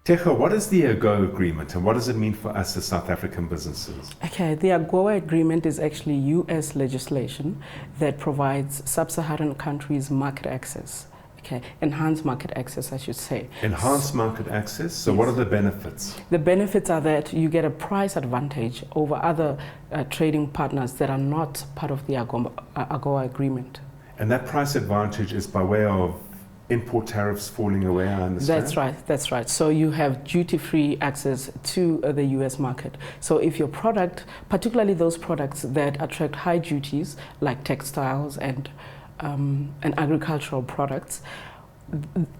Tiego, what is the AGOA agreement and what does it mean for us as South African businesses? Okay, the AGOA agreement is actually US legislation that provides sub-Saharan countries market access. Okay, enhanced market access, I should say. Enhanced market access? So yes. What are the benefits? The benefits are that you get a price advantage over other trading partners that are not part of the AGOA agreement. And that price advantage is by way of import tariffs falling away, I understand? That's right. So you have duty-free access to the US market. So if your product, particularly those products that attract high duties, like textiles and agricultural products,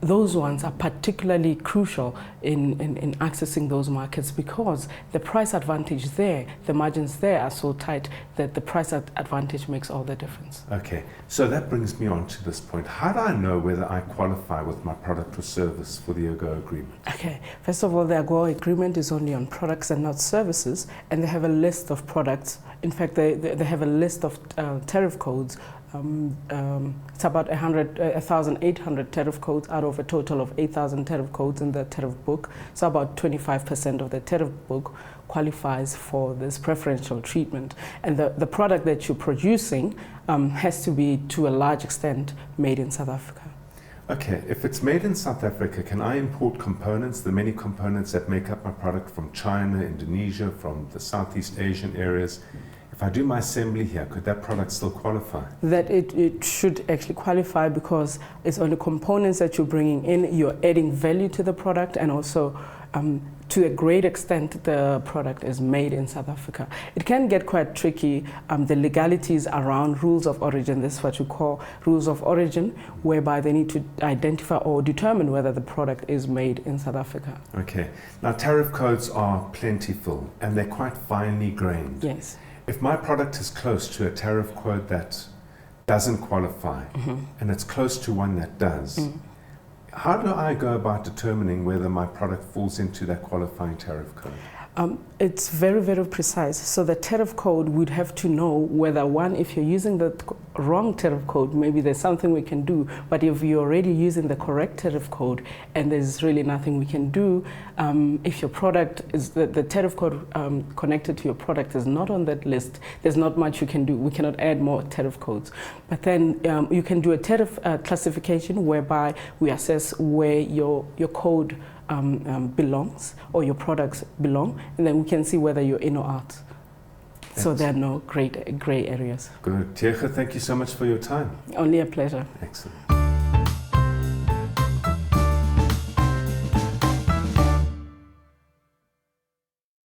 those ones are particularly crucial in accessing those markets because the price advantage there, the margins there are so tight that the price advantage makes all the difference. Okay, so that brings me on to this point. How do I know whether I qualify with my product or service for the AGOA agreement? Okay, first of all, the AGOA agreement is only on products and not services, and they have a list of products. In fact, they have a list of tariff codes. It's about 1,800 tariff codes out of a total of 8,000 tariff codes in the tariff book. So about 25% of the tariff book qualifies for this preferential treatment. And the product that you're producing has to be, to a large extent, made in South Africa. Okay, if it's made in South Africa, can I import components, the many components that make up my product from China, Indonesia, from the Southeast Asian areas? If I do my assembly here, could that product still qualify? That it should actually qualify because it's only components that you're bringing in, you're adding value to the product, and also to a great extent the product is made in South Africa. It can get quite tricky, the legalities around rules of origin. This is what you call rules of origin, whereby they need to identify or determine whether the product is made in South Africa. Okay, now tariff codes are plentiful and they're quite finely grained. Yes. If my product is close to a tariff code that doesn't qualify, and it's close to one that does, how do I go about determining whether my product falls into that qualifying tariff code? It's very, very precise. So the tariff code would have to know whether, one, if you're using the wrong tariff code, maybe there's something we can do. But if you're already using the correct tariff code and there's really nothing we can do, if your product is, the tariff code connected to your product is not on that list, there's not much you can do. We cannot add more tariff codes. But then you can do a tariff classification whereby we assess where your code belongs, or your products belong, and then we can see whether you're in or out. So there are no gray areas. Good. Tiego, thank you so much for your time. Only a pleasure. Excellent.